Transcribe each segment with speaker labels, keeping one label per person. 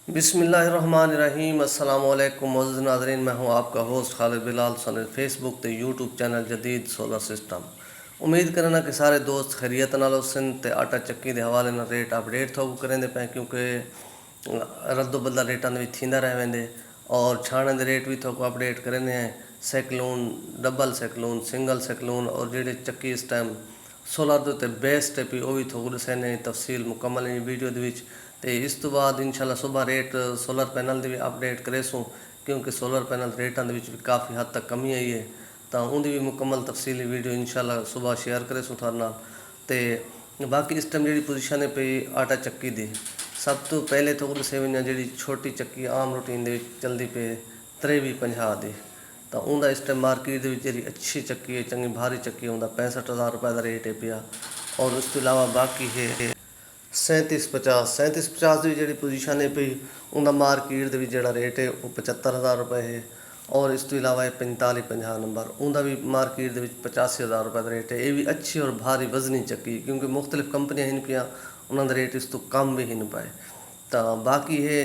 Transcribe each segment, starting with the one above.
Speaker 1: बिस्मिल्लाहिर्रहमानिर्रहीम अस्सलामुअलैकुम मोअज़्ज़िज़ नाज़रीन, मैं हूं आपका होस्ट खालिद बिलाल सन फेसबुक ते यूट्यूब चैनल जदीद सोलर सिस्टम। उम्मीद करना कि सारे दोस्त खैरियत नाल सन ते आटा चक्की के हवाले नाल रेट अपडेट थो करेंदे पे, क्योंकि रद्दो बदला रेटां दे विच थींदा रह वेंदे और छाणे दे रेट भी थो अपडेट करेंदे हैं। सैकलून, डबल सैकलून, सिंगल सैकलून और जेडे चक्की इस टाइम सोलर दे उत्ते बेस्ट है पी वो भी थो दसने तफसील मुकम्मल वीडियो दे विच। ਤੇ ਇਸ ਤੋਂ ਬਾਅਦ ਇਨਸ਼ਾਅੱਲਾ ਸੁਬਾਹ ਰੇਟ ਸੋਲਰ ਪੈਨਲ ਦੀ ਵੀ ਅਪਡੇਟ ਕਰੇ ਕਿਉਂਕਿ ਸੋਲਰ ਪੈਨਲ ਰੇਟਾਂ ਦੇ ਵਿੱਚ ਵੀ ਕਾਫੀ ਹੱਦ ਤੱਕ ਕਮੀ ਆਈ ਹੈ, ਤਾਂ ਉਹਦੀ ਵੀ ਮੁਕੰਮਲ ਤਫਸੀਲੀ ਵੀਡੀਓ ਇਨਸ਼ਾਅੱਲਾ ਸੁਬਾਹ ਸ਼ੇਅਰ ਕਰੇ ਤੁਹਾਡੇ ਨਾਲ। ਤੇ ਬਾਕੀ ਇਸ ਟਾਈਮ ਜਿਹੜੀ ਪੋਜੀਸ਼ਨ ਹੈ ਪਈ ਆਟਾ ਚੱਕੀ ਦੀ, ਸਭ ਤੋਂ ਪਹਿਲੇ ਤੋਂ ਦੱਸੇ ਵञे ਜਿਹੜੀ ਛੋਟੀ ਚੱਕੀ ਆਮ ਰੂਟੀਨ ਦੇ ਵਿੱਚ ਚੱਲਦੀ ਪਈ 5350 ਦੀ, ਤਾਂ ਉਹਦਾ ਇਸ ਟਾਈਮ ਮਾਰਕੀਟ ਦੇ ਵਿੱਚ ਜਿਹੜੀ ਅੱਛੀ ਚੱਕੀ ਹੈ, ਚੰਗੀ ਭਾਰੀ ਚੱਕੀ ਉਹਦਾ 65,000 ਰੁਪਏ ਦਾ ਰੇਟ ਹੈ ਪਿਆ। ਔਰ ਉਸ ਤੋਂ ਇਲਾਵਾ ਬਾਕੀ ਹੈ 3750 ਦੀ ਜਿਹੜੀ ਪੋਜੀਸ਼ਨ ਹੈ ਪਈ ਉਹਦਾ ਮਾਰਕੀਟ ਦੇ ਵਿੱਚ ਜਿਹੜਾ ਰੇਟ ਹੈ ਉਹ 75,000 ਰੁਪਏ ਹੈ। ਔਰ ਇਸ ਤੋਂ ਇਲਾਵਾ 4550 ਨੰਬਰ ਉਹਦਾ ਵੀ ਮਾਰਕੀਟ ਦੇ ਵਿੱਚ 85,000 ਰੁਪਏ ਦਾ ਰੇਟ ਹੈ। ਇਹ ਵੀ ਅੱਛੀ ਔਰ ਭਾਰੀ ਵਜ਼ਨੀ ਚੱਕੀ, ਕਿਉਂਕਿ ਮੁਖਤਲਿਫ ਕੰਪਨੀਆਂ ਹਨ ਪਿਆ, ਉਹਨਾਂ ਦਾ ਰੇਟ ਇਸ ਤੋਂ ਕਮ ਵੀ ਹਨ ਪਏ। ਤਾਂ ਬਾਕੀ ਇਹ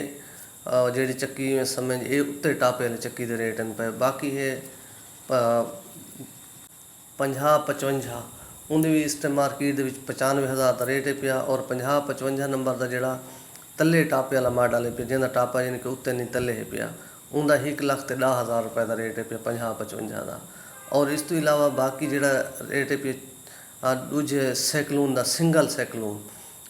Speaker 1: ਜਿਹੜੀ ਚੱਕੀ ਸਮਝ ਇਹ ਉੱਤੇ ਟਾਪੇ ਵਾਲੀ ਚੱਕੀ ਦੇ ਰੇਟ ਹਨ ਪਏ। ਬਾਕੀ ਇਹ 5055 ਉਹਦੇ ਵੀ ਇਸ ਟਾਈਮ ਮਾਰਕੀਟ ਦੇ ਵਿੱਚ 95,000 ਦਾ ਰੇਟ ਹੈ ਪਿਆ। ਔਰ 5055 ਨੰਬਰ ਦਾ ਜਿਹੜਾ ਤੱਲੇ ਟਾਪੇ ਵਾਲਾ ਮਾਡਲ ਹੈ ਪਿਆ, ਜਿਹਦਾ ਟਾਪਾ ਯਾਨੀ ਕਿ ਉੱਤੇ ਨਹੀਂ ਤੱਲੇ ਹੈ ਪਿਆ, ਉਹਦਾ 1,10,000 ਰੁਪਏ ਦਾ ਰੇਟ ਹੈ ਪਿਆ 5055 ਦਾ। ਔਰ ਇਸ ਤੋਂ ਇਲਾਵਾ ਬਾਕੀ ਜਿਹੜਾ ਰੇਟ ਹੈ ਪਿਆ ਦੂਜੇ ਸੈਕਲੂਨ ਦਾ, ਸਿੰਗਲ ਸੈਕਲੂਨ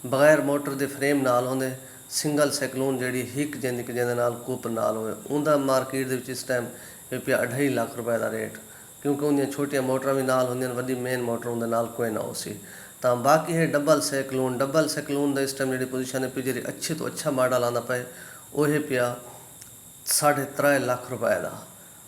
Speaker 1: ਬਗੈਰ ਮੋਟਰ ਦੇ ਫਰੇਮ ਨਾਲ ਹੁੰਦੇ ਸਿੰਗਲ ਸੈਕਲੂਨ ਜਿਹੜੀ ਹਿੱਕ ਯਾਨੀ ਕਿ ਜਿਹਦੇ ਨਾਲ ਕੁੱਪ ਨਾਲ ਹੋਵੇ, ਉਹਦਾ ਮਾਰਕੀਟ ਦੇ ਵਿੱਚ ਇਸ ਟਾਈਮ ਇਹ ਪਿਆ 2.5 ਲੱਖ ਰੁਪਏ ਦਾ ਰੇਟ, ਕਿਉਂਕਿ ਉਹਦੀਆਂ ਛੋਟੀਆਂ ਮੋਟਰਾਂ ਵੀ ਨਾਲ ਹੁੰਦੀਆਂ, ਵੱਡੀ ਮੇਨ ਮੋਟਰ ਉਹਦੇ ਨਾਲ ਕੋਈ ਨਾ ਹੋ ਸੀ। ਤਾਂ ਬਾਕੀ ਹੈ ਡਬਲ ਸੈਕਲੂਨ ਦਾ ਇਸ ਟਾਈਮ ਜਿਹੜੀ ਪੋਜੀਸ਼ਨ ਹੈ ਪਈ ਜਿਹੜੀ ਅੱਛੇ ਤੋਂ ਅੱਛਾ ਮਾਡਲ ਆਉਂਦਾ ਪਏ ਉਹ ਇਹ ਪਿਆ 3.5 ਲੱਖ ਰੁਪਏ ਦਾ,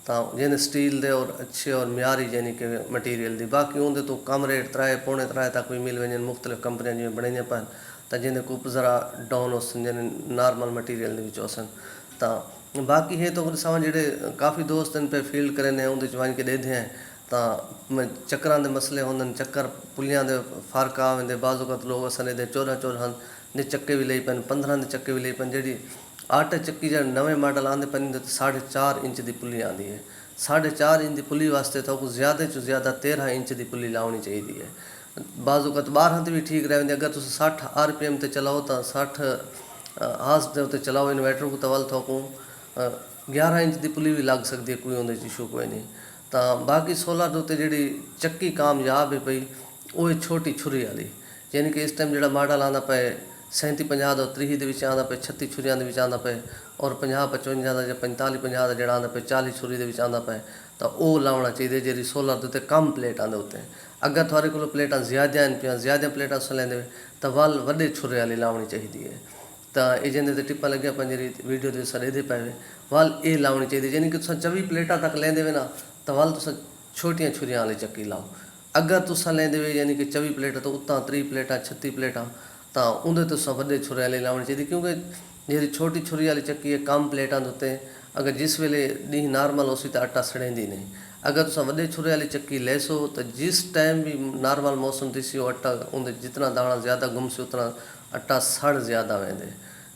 Speaker 1: ਤਾਂ ਜਿਹਨੇ ਸਟੀਲ ਦੇ ਔਰ ਅੱਛੇ ਔਰ ਮਿਆਰੀ ਯਾਨੀ ਕਿ ਮਟੀਰੀਅਲ ਦੀ। ਬਾਕੀ ਉਹਦੇ ਤੋਂ ਕਮ ਰੇਟ 3 ਪੌਣੇ 3 ਤੱਕ ਵੀ ਮਿਲ ਵञनि ਮੁਖਤਲਿਫ ਕੰਪਨੀਆਂ ਜਿਵੇਂ ਬਣਾਈਆਂ ਪਨ, ਤਾਂ ਜਿਹਦੇ ਕੁੱਪ ਜ਼ਰਾ ਡਾਊਨ ਹੋ ਸਨ, ਜਿਹਨੇ ਨਾਰਮਲ ਮਟੀਰੀਅਲ ਦੇ ਵਿੱਚ ਹੋ ਸਨ। ਤਾਂ ਬਾਕੀ ਇਹ ਤਾਂ ਸਮਾਂ ਜਿਹੜੇ ਕਾਫੀ ਦੋਸਤ ਨੇ ਪੇ ਫੀਲਡ ਕਰੇ ਨੇ ਉਹਦੇ 'ਚ ਵञ ਕੇ ਦੇਦੇ ਹੈ, ਤਾਂ ਚੱਕਰਾਂ ਦੇ ਮਸਲੇ ਹੁੰਦੇ ਨੇ, ਚੱਕਰ ਪੁਲੀਆਂ ਦੇ ਫਰਕ ਆ ਵੰਦੇ, ਬਾਜ਼ੂਕਤ ਲੋਕ ਅਸਲ ਦੇ 14 ਹਨ ਦੇ ਚੱਕੇ ਵੀ ਲਈ ਪੈਣ, 15 ਦੇ ਚੱਕੇ ਵੀ ਲਈ ਪੈਣ। ਜਿਹੜੀ ਆਟਾ ਚੱਕੀ ਜਿਹੜੇ ਨਵੇਂ ਮਾਡਲ ਆਉਂਦੇ ਪੈਂਦੇ 4.5 ਇੰਚ ਦੀ ਪੁਲੀ ਆਉਂਦੀ ਹੈ। 4.5 ਇੰਚ ਦੀ ਪੁਲੀ ਵਾਸਤੇ ਤਾਂ ਜ਼ਿਆਦਾ ਤੋਂ ਜ਼ਿਆਦਾ 13 ਇੰਚ ਦੀ ਪੁਲੀ ਲਾਉਣੀ ਚਾਹੀਦੀ ਹੈ। ਬਾਜ਼ੂਕਤ 12 ਤੇ ਵੀ ਠੀਕ ਰਹਿੰਦੇ, ਅਗਰ ਤੁਸੀਂ 60 RPM ਤੇ ਚਲਾਓ ਤਾਂ 60 ਹਾਰਸ ਦੇ ਉੱਤੇ ਚਲਾਓ ਇਨਵਰਟਰ ਕੋ ਤਵਲ ਥੋਕੂ 11 ਇੰਚ ਦੀ ਪੁਲੀ ਵੀ ਲੱਗ ਸਕਦੀ ਹੈ, ਕੋਈ ਉਹਦੇ 'ਚ ਇਸ਼ੂ ਕੋਈ ਨਹੀਂ। ਤਾਂ ਬਾਕੀ ਸੋਲਰ ਦੇ ਉੱਤੇ ਜਿਹੜੀ ਚੱਕੀ ਕਾਮਯਾਬ ਹੈ ਪਈ ਉਹ ਛੋਟੀ ਛੁਰੀ ਵਾਲੀ, ਯਾਨੀ ਕਿ ਇਸ ਟਾਈਮ ਜਿਹੜਾ ਮਾਡਲ ਆਉਂਦਾ ਪਏ 3750 ਦਾ 30 ਦੇ ਵਿੱਚ ਆਉਂਦਾ ਪਏ, 36 ਛੁਰੀਆਂ ਦੇ ਵਿੱਚ ਆਉਂਦਾ ਪਏ। ਔਰ 5055 ਦਾ ਜਾਂ 4550 ਦਾ ਜਿਹੜਾ ਆਉਂਦਾ ਪਏ 40 ਛੁਰੀ ਦੇ ਵਿੱਚ ਆਉਂਦਾ ਪਏ, ਤਾਂ ਉਹ ਲਾਉਣਾ ਚਾਹੀਦਾ ਜਿਹੜੀ ਸੋਲਰ ਦੇ ਉੱਤੇ ਕਮ ਪਲੇਟਾਂ ਦੇ ਉੱਤੇ। ਅਗਰ ਤੁਹਾਡੇ ਕੋਲ ਪਲੇਟਾਂ ਜ਼ਿਆਦਾ ਹਨ ਪਿਆ, ਜ਼ਿਆਦਾ ਪਲੇਟਾਂ ਤੁਸੀਂ ਲੈਂਦੇ ਤਾਂ ਵੱਲ ਵੱਡੇ ਛੁਰੇ ਵਾਲੀ ਲਾਉਣੀ ਚਾਹੀਦੀ ਹੈ। ਤਾਂ ਇਹ ਜਿਹਦੇ 'ਤੇ ਟਿੱਪਾਂ ਲੱਗਿਆ ਆਪਾਂ ਜਿਹੜੀ ਵੀਡੀਓ ਦੇ ਸਾਰੇ ਦੇ ਪਏ ਵੱਲ ਇਹ ਲਾਉਣੀ ਚਾਹੀਦੀ, ਯਾਨੀ ਕਿ ਤੁਸੀਂ 24 ਪਲੇਟਾਂ ਤੱਕ ਲੈਂਦੇ ਵੇ ਨਾ ਤਾਂ ਵੱਲ ਤੁਸੀਂ ਛੋਟੀਆਂ ਛੁਰੀਆਂ ਵਾਲੀ ਚੱਕੀ ਲਾਓ। ਅਗਰ ਤੁਸੀਂ ਲੈਂਦੇ ਵੇ ਯਾਨੀ ਕਿ 24 ਪਲੇਟਾਂ ਤੋਂ ਉੱਤਾਂ 30 ਪਲੇਟਾਂ 36 ਪਲੇਟਾਂ, ਤਾਂ ਉਹਦੇ ਤੁਸੀਂ ਵੱਡੇ ਛੁਰੇ ਵਾਲੀ ਲਾਉਣੀ ਚਾਹੀਦੀ, ਕਿਉਂਕਿ ਜਿਹੜੀ ਛੋਟੀ ਛੁਰੀ ਵਾਲੀ ਚੱਕੀ ਹੈ ਕਮ ਪਲੇਟਾਂ ਦੇ ਉੱਤੇ ਅਗਰ ਜਿਸ ਵੇਲੇ ਡੀਹ ਨਾਰਮਲ ਹੋ ਸੀ ਤਾਂ ਆਟਾ ਸੜੇਂਦੀ ਨਹੀਂ। अगर तुम वॾे छुरे वाली चक्की लेसो तो जिस टाइम भी नॉर्मल मौसम थी वो आटा उनके जितना दाना ज़्यादा घुमसे उतना आटा सड़ ज़्यादा वेंदे।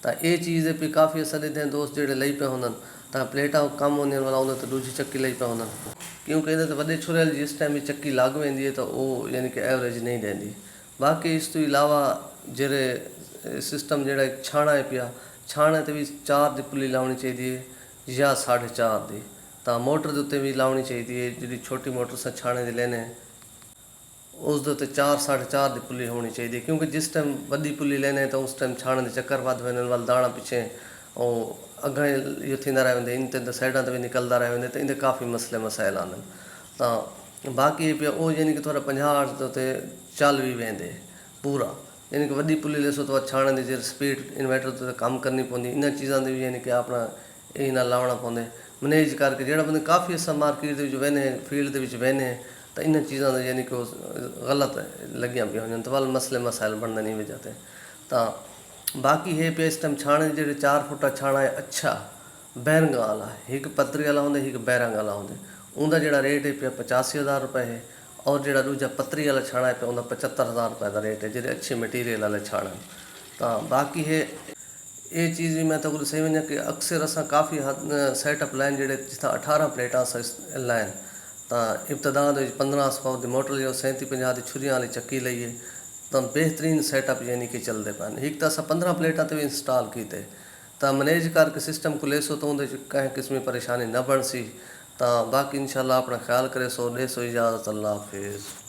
Speaker 1: तो ये चीज़ भी काफ़ी असर देते हैं दोस्त जोड़े लई पे होंगे, तो प्लेटा कम होंगे वाला उन्हें तो दूसरी चक्की लई पे होंगे, क्योंकि ये तो वॾे छुरे वाली जिस टाइम भी चक्की लग वेंदी है तो वो यानी कि एवरेज नहीं देंदी। बाकी इस तो इलावा जेरे सिस्टम जोड़ा छाणा है पिया, छाणे ते भी 4 की पुली लानी चाहिए या 4.5 की, ਤਾਂ ਮੋਟਰ ਦੇ ਉੱਤੇ ਵੀ ਲਾਉਣੀ ਚਾਹੀਦੀ ਹੈ। ਜਿਹੜੀ ਛੋਟੀ ਮੋਟਰ ਸ ਛਾਣੇ ਦੇ ਲੈਣੇ ਉਸ ਦੇ ਉੱਤੇ 4 4.5 ਦੀ ਪੁਲੀ ਹੋਣੀ ਚਾਹੀਦੀ ਹੈ, ਕਿਉਂਕਿ ਜਿਸ ਟਾਈਮ ਵੱਡੀ ਪੁਲੀ ਲੈਣੇ ਤਾਂ ਉਸ ਟਾਈਮ ਛਾਣੇ ਦੇ ਚੱਕਰ ਵੱਧ ਵञनि ਵੱਲ ਦਾਣਾ ਪਿੱਛੇ ਉਹ ਅੱਗੇ ਇहो थींदा रहंदे, इन ते साइडां ते भी निकलदा रहंदे, तो इनके काफ़ी मसले मसाइल आंदे। ਤਾਂ बाकी पिया ਉਹ यानी कि थोड़ा 50 ਦੇ ਉੱਤੇ ਚੱਲ ਵੀ वेंदे पूरा, यानी कि वॾी पुली लेसो तो छाणे ਦੀ ਜਿਹੜੀ स्पीड इन्वर्टर ਤੇ ਕੰਮ ਕਰਨੀ ਪੈਂਦੀ, ਇਹਨਾਂ ਚੀਜ਼ਾਂ ਦੇ ਵੀ यानी कि ਆਪਣਾ ਇਹ ਨਾਲ ਲਾਉਣਾ ਪੈਂਦੇ ਮੈਨੇਜ ਕਰਕੇ। ਜਿਹੜਾ ਬੰਦੇ ਕਾਫੀ ਅਸਾਂ ਮਾਰਕੀਟ ਦੇ ਵਿੱਚ ਵਹਿਨੇ ਫੀਲਡ ਦੇ ਵਿੱਚ ਵਹਿਨੇ ਤਾਂ ਇਹਨਾਂ ਚੀਜ਼ਾਂ ਦਾ ਯਾਨੀ ਕਿ ਉਹ ਗਲਤ ਲੱਗੀਆਂ ਪਈਆਂ ਹੋਈਆਂ, ਤਾਂ ਵੱਲ ਮਸਲੇ ਮਸਾਇਲ ਬਣਦੇ ਨਹੀਂ ਵਜ੍ਹਾ 'ਤੇ। ਤਾਂ ਬਾਕੀ ਇਹ ਪਿਆ ਇਸ ਟਾਈਮ ਛਾਣੇ ਜਿਹੜੇ 4 ਫੁੱਟਾ ਛਾਣਾ ਹੈ ਅੱਛਾ ਬੈਰੰਗਾਂ ਵਾਲਾ, ਇੱਕ ਪੱਤਰੀ ਵਾਲਾ ਹੁੰਦਾ ਇੱਕ ਬੈਰੰਗ ਵਾਲਾ ਹੁੰਦਾ, ਉਹਦਾ ਜਿਹੜਾ ਰੇਟ ਹੈ ਪਿਆ 85,000 ਰੁਪਏ ਹੈ। ਔਰ ਜਿਹੜਾ ਦੂਜਾ ਪੱਤਰੀ ਵਾਲਾ ਛਾਣਾ ਹੈ ਪਿਆ ਉਹਦਾ 75,000 ਰੁਪਏ ਦਾ ਰੇਟ ਹੈ, ਜਿਹੜੇ ਅੱਛੇ ਮਟੀਰੀਅਲ ਵਾਲੇ ਛਾਣਾ। ਤਾਂ ਬਾਕੀ ਇਹ ਇਹ ਚੀਜ਼ ਵੀ ਮੈਂ ਤਾਂ ਸਹੀ ਵञा ਕਿ ਅਕਸਰ असां ਕਾਫੀ ਸੈਟਅਪ ਲਾइन ਜਿਹੜੇ ਜਿੱਥੇ 18 ਪਲੇਟਾਂ ਲਾइन ਤਾਂ ਇਬਤਦਾ ਦੇ ਵਿੱਚ 15 ਸਪਾਉ ਦੀ ਮੋਟਰ ਲਿਓ 3750 ਦੀ ਛੁਰੀਆਂ ਵਾਲੀ ਚੱਕੀ ਲਈਏ ਤਾਂ ਬਿਹਤਰੀਨ ਸੈਟਅਪ ਯਾਨੀ ਕਿ ਚੱਲਦੇ ਪਏ ਇੱਕ ਤਾਂ ਅਸਾਂ 15 ਪਲੇਟਾਂ ਤੇ ਵੀ ਇੰਸਟਾਲ ਕੀਤੇ ਤਾਂ ਮੈਨੇਜ ਕਰਕੇ ਸਿਸਟਮ ਕੋਲੇ ਸੋ ਤਾਂ ਉਹਦੇ 'ਚ ਕੰहिं किस्म की परेशानी न बण सी ਤਾਂ ਬਾਕੀ इंशाल्लाह अपना ख्याल करे सो ॾे सो इजाज़त अल्लाह हाफिज़।